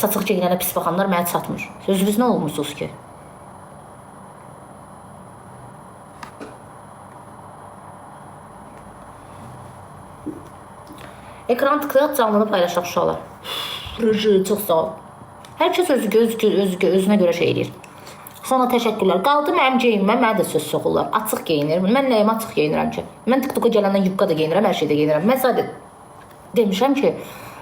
Açıq geyinənə pis baxanlar mənə çatmır. Sözünüz nə olmursunuz ki? Ekran tıklayaq, canlını paylaşaq uşaqlar. Rıjı, çox sağ ol. Hər kəs özünə görə şey edir. Sana təşəkkürlər. Qaldı mənim geyinmə, mənə də söz soxurlar. Açıq geyinir. Mən nəyim açıq geyinirəm ki? Mən TikToka gələndən yubka da geyinirəm, hər şeydə geyinirəm. Mən sadəcə demişəm ki,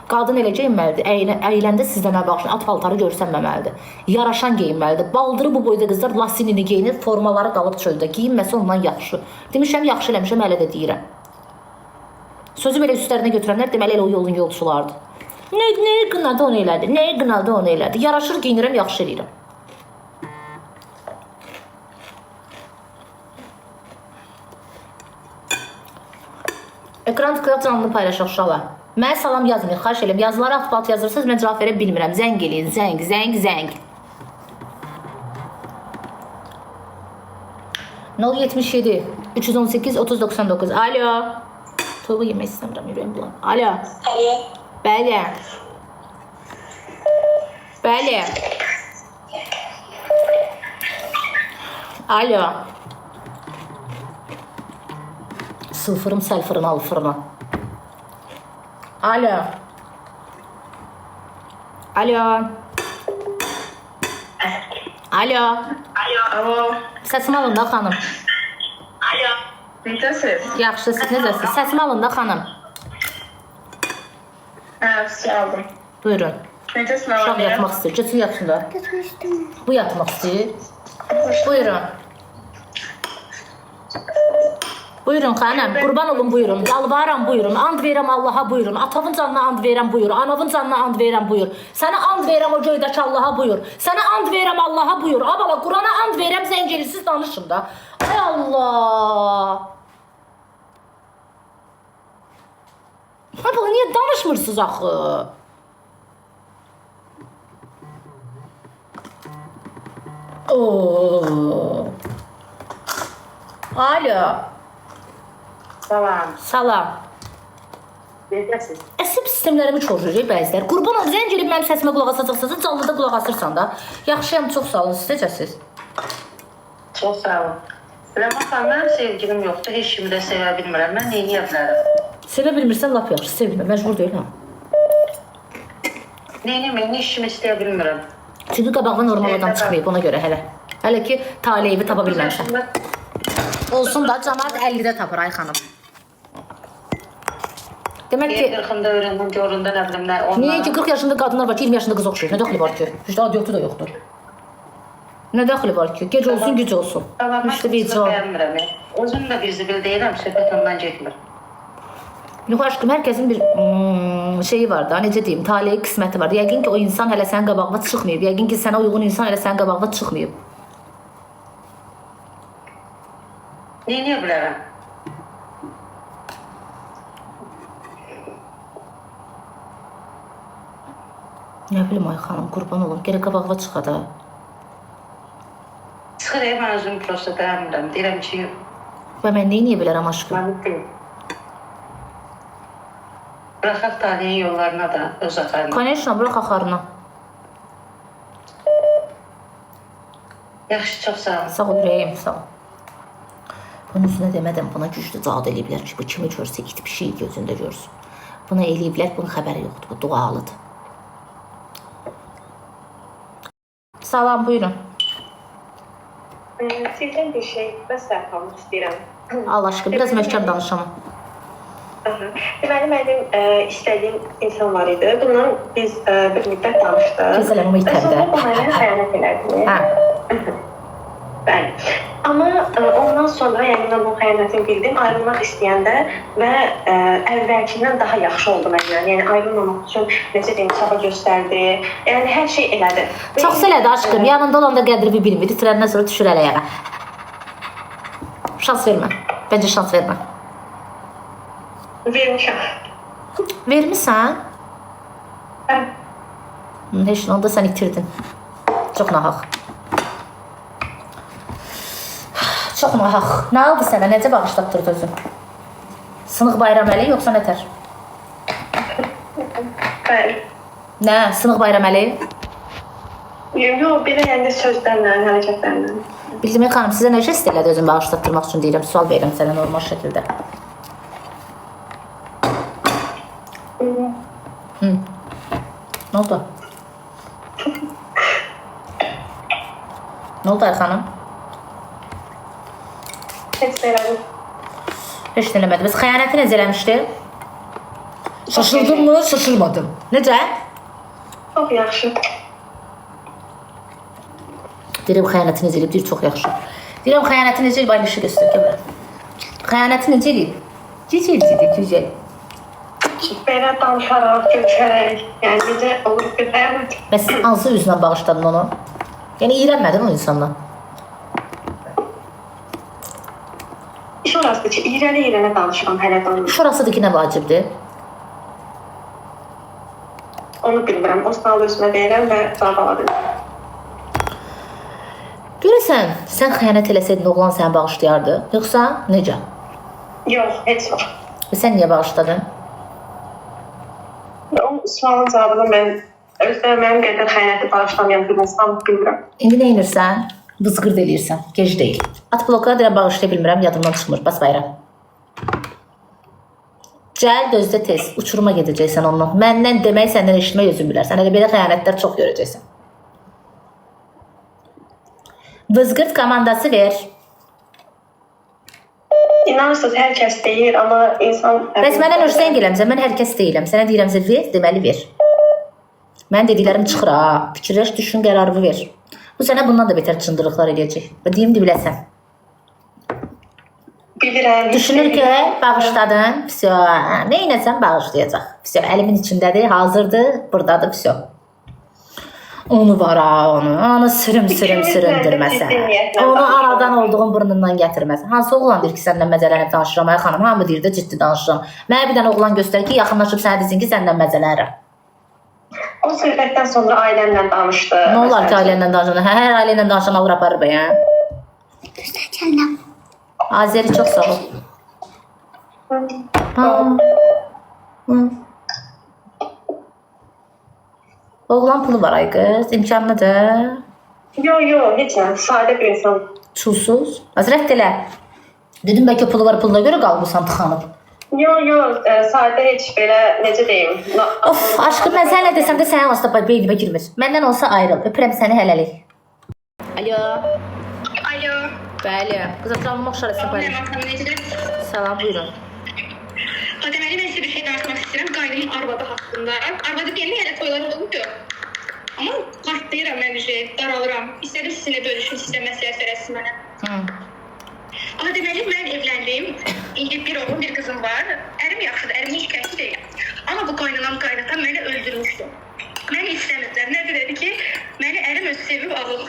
qadın elə geyinməlidir. Əyləndə sizdə nə baxışın, at paltarı görsənməməlidir. Yaraşan geyinməlidir. Baldırı bu boyda qızlar lasinini geyinir, formaları qalıb çöldə. Geyinməsi ondan yaxşı. Demişəm, yaxşı eləmişəm, hələ də deyirəm. Sözü belə üstlərinə götürənlər deməli elə o yolun yolçulardır. Nəyə qınadı onu elədi? Nəyə qınadı onu elədi? Yaraşır geyinirəm, yaxşı eləyirəm. Ekran tıklayaq, canlını paylaşaq uşaqlar. Mənə salam yazmayın, xahiş edirəm. Yazıları alt-alt yazırsınız, mən cavab verə bilmirəm. Zəng eləyin, zəng. 077 318 3099. Alo. Toyuğu yemək istəmirəm, yürəyim bulan. Alo. Bəli. Alo. Sılfırım, səlfırın, alfırına. Alo. Səsim alın da xanım. Necəsiz? Yaxşı, siz necəsiz? Səsim alın da xanım. Aldım. Buyurun. Necəsin? Uşaq yatmaq istəyir. Geçin yatsın da. Bu yatmaq istəyir. Buyurun. Buyurun xanım, qurban olun buyurun. Yalvarıram buyurun. And verirəm Allaha buyurun. Atavın canına and verirəm buyur. Anavın canına and verirəm buyur. Sənə and verirəm o göydəki Allaha buyur. Sənə and verirəm Allaha buyur. Abala Qurana and verirəm, zəngəlisiz danışın da. Ay Allah. Abala niyə danışmırsınız axı? Alo. Salam. Necəsiz? Əsəb sistemlərimi çorluyor bəzilər. Qurban ol, zəng elib mənim səsimə qulaq asacaqsınız, canlıda qulaq asırsan da. Yaxşıyam, çox sağ olun, siz necəsiz? Çox sağ olun. Rəmatan, mənim sevgilim yoxdur, heç kimi də sevə bilmirəm. Mən neyə bilərəm? Sevə bilmirsən, lap yaxşı, sevmə, məcbur deyiləm. Neynəməyim, heç kimi istəyə bilmirəm. Çünki qabağına normal adam çıxmayıb ona görə hələ. Hələ ki, taleyi tapa bilməmişəm. Olsun da, cəmaat 50-də tapır, ay xanım. Demək ki... 40-ında öyrəndim, göründə nə bilim nə... Niyə ki, 40 yaşında qadınlar var ki, 20 yaşında qız oxşayır? Nə dəxli var ki? İşte adiyatı da yoxdur. Nə dəxli var ki? Gec olsun, güc olsun. İşte bəyənmirəm. Özüm də bir zibil deyirəm, söhbət ondan getmir. Yox aşkım, hər kəsin bir şeyi var da, necə deyim, taleyi qisməti var. Yəqin ki, o insan hələ sənin qabağına çıxmayıb. Yəqin ki, sənə uyğun insan hələ sənin qabağına çıxmayıb. Neyə bilərəm? Nə bilim ay xanım, qurban olum, gərək qabağına çıxa da. Çıxır, mən özümü prosta bəyənmirəm. Deyirəm ki... Və mən neyə bilərəm aşkım? Mən deyim. Bıraxaq talihin yollarına da öz axarına. Конечно, bırax axarına. Yaxşı, çox sağ olun. Sağ ol, ürəyim, sağ ol. Bunun üzünə demədən buna güclü cad eləyiblər ki, bu kimi görsə it bir şey gözündə görsün. Buna eləyiblər, bunun xəbəri yoxdur, bu dualıdır. Salam, buyurun. Sizdən bir şey məsələ almaq istəyirəm. Allah aşkına, biraz möhkəm danışamam. Deməli, mənim istədiyim insan var idi. Bundan biz bir müddət danışdıq. Kesinlikle bu itəmdə. Və sonra bu mənə xəyanət elədi. Hə. Bəli. Amma ondan sonra, yəni mən bu xəyanətini bildim, ayrılmaq istəyəndə və əvvəlkindən daha yaxşı oldu mənimlə. Yəni ayrılmamaq üçün necə deyim, çaba göstərdi. Yəni hər şey elədi. Çox elədi aşkım, yanında olanda qədrini bilmir, itirəndən sonra düşür ələ yağa. Şans vermə, bəncə şans vermə. Vermişəm. Vermişsən? Hə. Heç nə, onda sən itirdin. Çox nahaq. Çox nahaq. Nə aldı sənə? Necə bağışlatdırdı özün? Sınıq bayram əli, yoxsa nətər? Bəli. Nə? Sınıq Bayraməli? Yox, belə yəni sözlərlə, hərəkətlərlə. Bildiyim xanım, sizə nə jest elədi özümü bağışlatdırmaq üçün deyirəm. Sual verirəm sənə normal şəkildə. Nə oldu? Nə oldu Ay xanım? Heç nə elədim. Heç nə eləmədi. Biz xəyanəti necə eləmişdi? Şaşırdın mı? Şaşırmadım. Necə? Çox yaxşı. Deyirəm xəyanəti necə eləyib? Deyir, çox yaxşı. Deyirəm xəyanəti necə eləyib? Ay, işi göstər, gəbərəm. Xəyanəti necə eləyib? Güzel dedi, güzel. Belə danışaraq, görüşərək, yəni necə olur bilmirəm. Bəs hansı üzlə bağışladın onu? Yəni iyrənmədin o insandan. İş orasıdır ki, iyrənə danışıram hələ danışıram. Şurasıdır ki, nə vacibdir? Onu bilmirəm. O sualı özümə verirəm və cavab ala bilmirəm. Görəsən, sən xəyanət eləsəydin, oğlan səni bağışlayardı, yoxsa necə? Yox, heç var. Və sən niyə bağışladın? O sualın cavabını mən özümə mənim qədər xəyanəti bağışlamayan bir insan bilmirəm. İndi nə edirsən? Vızqırd eləyirsən, gec deyil. At bloka deyirəm, bağışlaya bilmirəm, yadımdan çıxmır, bas bayram. Gəl, gözdə tez, uçuruma gedəcəksən ondan. Məndən demək, səndən eşitmək özün bilərsən. Elə belə xəyanətlər çox görəcəksən. Vızqırd komandası ver. İnanırsınız, hər kəs deyir, amma insan... Bəs mənə nürsən gələmsə, mən hər kəs deyiləm. Sənə deyirəmsə ver, deməli ver. Mən dediklərim çıxır ha. Fikirləş, düşün, qərarı ver. Bu sənə bundan da betər çındırıqlar eləyəcək. Və deyim də biləsən. Bilirəm. Düşünür ki, bağışladın, psyo. Nə inəsən bağışlayacaq. Psyo, əlimin içindədir, hazırdır, buradadır, psyo. Onu var ha, onu süründürməsən. Onu aradan olduğun burnundan gətirməsən. Hansı oğlan deyir ki, səndən məzələnib danışıram, ay xanım, hamı deyir də ciddi danışıram. Mənə bir dənə oğlan göstər ki, yaxınlaşıb sənə desin ki, səndən məzələnirəm. O söhbətdən sonra ailəmlə danışdı. Nə olar ki, ailənlə danışan? Hər ailənlə danışan avra aparır bə, yəni. Göstər gələm. Azeri çox sağ ol. Oğlan pulu var ay qız, imkanlıdır. Yox, heç nə, sadə bir insan. Çulsuz. Hazret elə. Dedim bəlkə pulu var, puluna görə qalmışsan tıxanıb. Yox, sadə heç belə, necə deyim. Of, aşkım, mən sənə desəm də sənin asla beynimə girmir. Məndən olsa ayrıl, öpürəm səni hələlik. Alo. Alo. Bəli. Qıza travma oxşarısan paylaş. Salam, buyurun. Deməli, mən sizə bir şey danışmaq istəyirəm. Qaynımın arvadı haqqında. Arvadı deyəndə hələ toyları olmuyor. Amma partlayıram mən bir şey, daralıram. İstədim sizinlə bölüşüm, sizə məsləhət verəsiniz mənə. Deməli, mən evləndim. İndi bir oğlum, bir qızım var. Ərim yaxşıdır, ərimin şikayəti deyil. Amma bu qaynatan məni öldürmüşdü. Məni istəmədilər. Nədir dedi ki, məni ərim özü sevib alıb.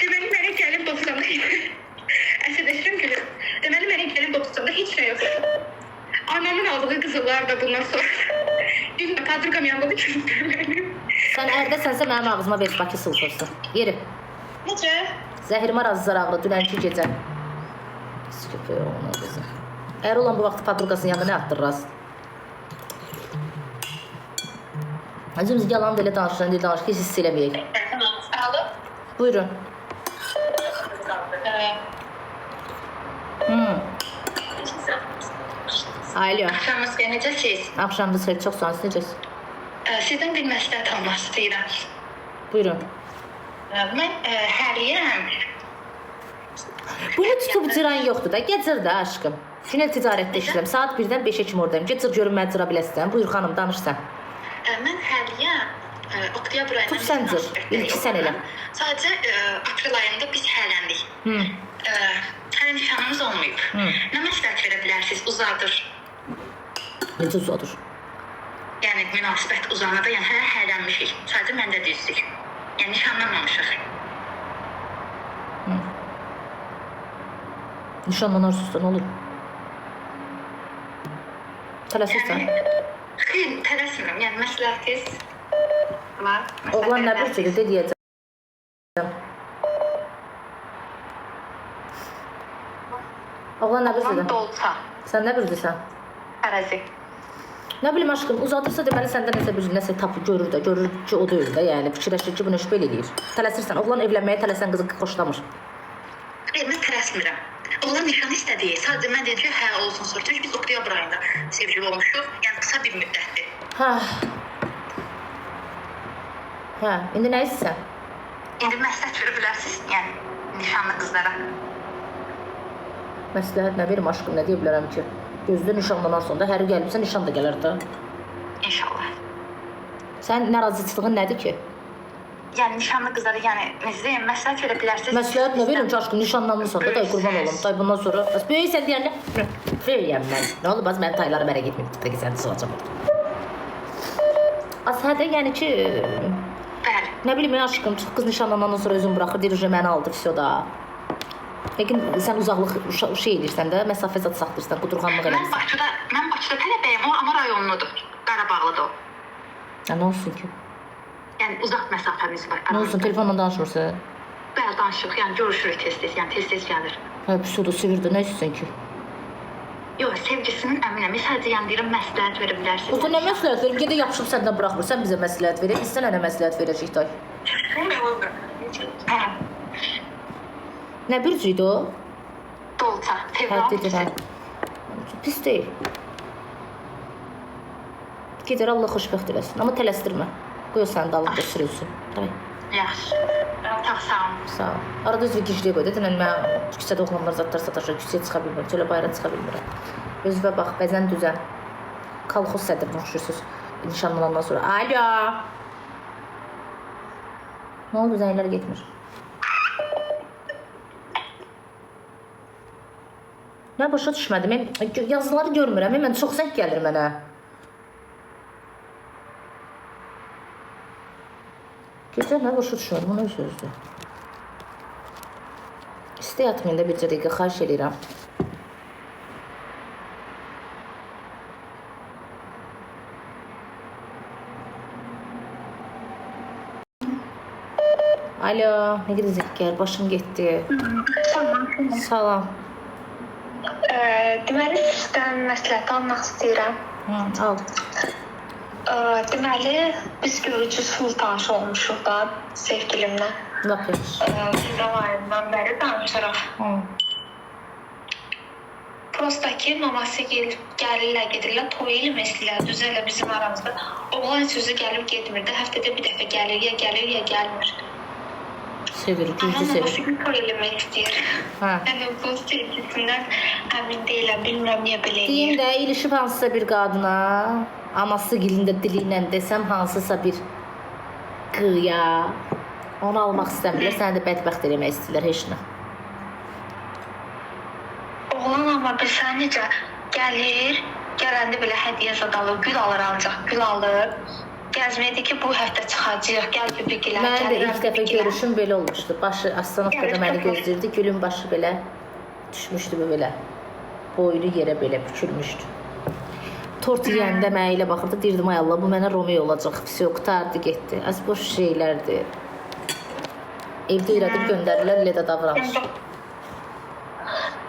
Deməli, mənə gəlin 90-da əsədəşirəm ki, deməli, mənə gəlin 90-da heç nə yoxdur. Anamın aldığı qızıllar da bundan sonra. Bir gün padrikam yanında çürükdürüm. Sən ərdəsənsə mənim ağzıma ver, Bakı sılfırsın. Yeri. Necə? Zəhrimar azızlar ağlı, dünənki gecə. Sıkıpır ona qızım. Əgər olan bu vaxt padrikasının yanında nə atdırırız? Acımız yalan da elə danışılan deyil, danışıq, heç hiss eləməyək. Alo. Buyurun. Alo. Axşamınız xeyir, necəsiz? Axşamınız xeyir, çox sağ olun, necəsiz? Sizdən bir məsləhət almaq istəyirəm. Buyurun. Mən həriyəm. Bunu tutub cıran yoxdur da, gecir də aşkım. Günel ticarətdə işləm, saat 1-dən 5-ə kimi oradayım. Gecir görün mən cıra biləsən. Buyur xanım, danış sən. Mən həriyəm. Oktyabr ayında... Tut sən cır, ilki sən elə. Sadəcə aprel ayında biz hərləndik. Hələ nişanımız olmayıb. Nə məsləhət verə bilərsiniz? Uzadır. Necə uzadır? Yəni münasibət uzanada, yəni hərlənmişik. Sadəcə məndə düzdük. Yəni nişanlanmamışıq. Nişanlanarsınız da, nə olur? Tələsirsən? Xeyr, tələsmirəm. Yəni məsləhətiniz var. Oğlan nə bir cürdə deyəcəm. Oğlan nə bir cürdə? Dolça. Sən nə bir cürsən? Tərəzi. Nə bilim aşkım, uzadırsa deməli səndə nəsə tapıb görür də, görür ki, o deyil də, yəni fikirləşir ki, bu nə belə eləyir. Tələsirsən, oğlan evlənməyə tələsən qızı xoşlamır. Mən tələsmirəm. Oğlan nişan istədi. Sadəcə mən dedim ki, hə olsun sonra. Çünki biz oktyabr ayında sevgili olmuşuq. Yəni qısa bir müddətdir. Hə, indi nə istəsən? İndi məsləhət verə bilərsiniz, yəni nişanlı qızlara. Məsləhət nə verim aşkım, nə deyə bilərəm ki? Gözdə nişanlanan sonda həri gəlibsə nişan da gələr də. İnşallah. Sən narazıçılığın nədir ki? Yəni nişanlı qızlara, yəni necə deyim, məsləhət verə bilərsiniz. Məsləhət nə verim ki aşkım, nişanlanmısan da, day qurban olum. Day bundan sonra, böyüksən deyəndə, böyüyəm mən. Nə olub, az mənim tayları mənə getməyib, peki sən çıxacam orada. Az hədə, yəni ki, Bəli. nə bileyim ya aşkım, çox qız nişanlanandan sonra özün buraxır, deyir, məni aldı, vəsə da. Peki sən uzaqlıq şey edirsən də, məsafə zat saxlayırsan, qudurğanlıq edirsən. Mən Bakıda tələbəyəm, o amma rayonludur. Qarabağlıdır o. Ya nə olsun ki? Yəni uzaq məsafəmiz var. Nə olsun, telefonla danışmırsan? Bəli, danışırıq, yəni görüşürük tez-tez, yəni tez-tez gəlir. Hə, pis o da sevirdi, nə istəyirsən ki? Yox, sevgisinin əminəm. Sadəcə yəni deyirəm, məsləhət verə bilərsiniz. O da nə məsləhət verim? Gedə yapışıb səndən buraxmır, sən bizə məsləhət verək, biz sənə nə məsləhət verəcəyik day? Hə, Nə bürcü idi o? dolça, Hə, fevral. dedi, hə. Pis deyil. Gedər Allah xoşbəxt eləsin, amma tələsdirmə. Qoy o sənin dalında sürülsün. Tamam. Yaxşı. Çox sağ olun. Sağ ol. Arada özü gicliyə qoy. Dedin, mən küçədə oğlanlar zatlar sataşır, küçəyə çıxa bilmirəm, çölə bayıra çıxa bilmirəm. Özünə bax, bəzən düzən. Kolxoz sədrinə oxşursuz. Nişanlanandan sonra. Alo. Nə oldu, zənglər getmir? Mən başa düşmədim. Mən yazıları görmürəm. Mən çox zəng gəlir mənə. Gecə nə başa düşmədim. Bu nə sözdür? İstə yatmayın da bircə dəqiqə, xahiş edirəm. Alo, nə qədər zəng gəlir, başım getdi. Salam. Deməli, sizdən məsləhət almaq istəyirəm. Al. Deməli, biz görücüsüz tanış olmuşuq da sevgilimlə. Lap yaxşı. Fevral ayından bəri danışırıq. Prosta ki, maması gəlirlər, gedirlər, toy eləməsilər, düzələ bizim aramızda. Oğlan sözü gəlib getmirdi, həftədə bir dəfə gəlir, ya gəlir, ya gəlmir. Sevir, güclü Amma sevir. maması gün toy eləmək istəyir. Hə. Yəni, bu sevgisindən əmin deyiləm, bilmirəm niyə belə Deyim eləyir. də, ilişib hansısa bir qadına, anası gilində dili ilə desəm, hansısa bir qıya, onu almaq istəmirlər, səni də bədbəxt eləmək istəyirlər, heç nə. Oğlan amma bilsən necə gəlir, gələndə belə hədiyyə zad alır, gül alır ancaq, gül alır. Gəzməkdir ki, bu həftə çıxacaq, gəl bir Mən də ilk dəfə görüşüm belə olmuşdu. Başı Astanovkada məni gözləyirdi, gülün başı belə düşmüşdü belə. Boylu yerə belə bükülmüşdü. Tort yeyəndə mənə elə baxırdı, deyirdim, ay Allah, bu mənə Romeo olacaq. Vəsiyo, qutardı, getdi. Az boş şeylərdir. Evdə irədib göndərirlər, elə də davranış.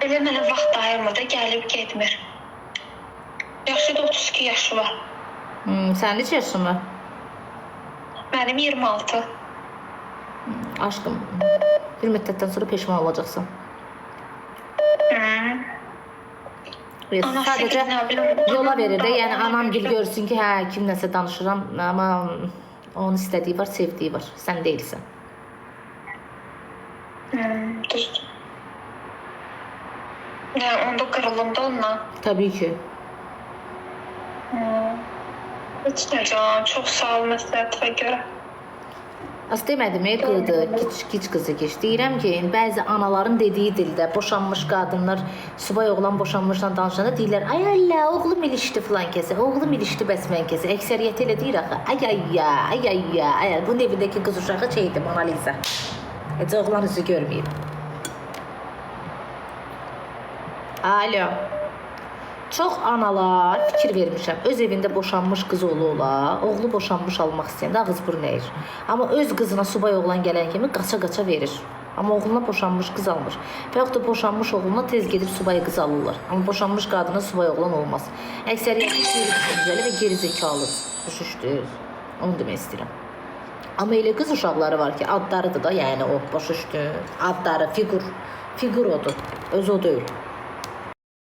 Elə mənə vaxt ayırmır da, gəlib getmir. Yaşı da 32 yaşı var. Sənin neçə yaşın var? Mənim 26. Aşkım, bir müddətdən sonra peşman olacaqsan. Sadəcə yola verir də, yəni anam gil görsün ki, hə, kimləsə danışıram, amma onun istədiyi var, sevdiyi var, sən deyilsən. Düzdür. Yəni, onda qırılım da ondan. Təbii ki. Heç nə can, çox sağ ol məsləhətinə görə. Az demədim, gic qızı geç. Deyirəm ki, bəzi anaların dediyi dildə boşanmış qadınlar, subay oğlan boşanmışla danışanda deyirlər, ay Allah, oğlum ilişdi filan kəsə, oğlum ilişdi bəs mən kəsə. Əksəriyyəti elə deyir axı, ay. Bunun evindəki qız uşağı şeydir, Mona Lisa. Heç oğlan üzü görməyib. Alo. Çox analar fikir vermişəm. Öz evində boşanmış qız ola, oğlu boşanmış almaq istəyəndə ağız burun əyir. Amma öz qızına subay oğlan gələn kimi qaça-qaça verir. Amma oğluna boşanmış qız almır. Və yaxud da boşanmış oğluna tez gedib subay qız alırlar. Amma boşanmış qadına subay oğlan olmaz. Əksəriyyəti qeyri-düşüncəli və geri-zekalıdır. Başa onu demək istəyirəm. Amma elə qız uşaqları var ki, adlarıdır da, yəni o başa düşdü. Adları, fiqur odur. Öz o deyil.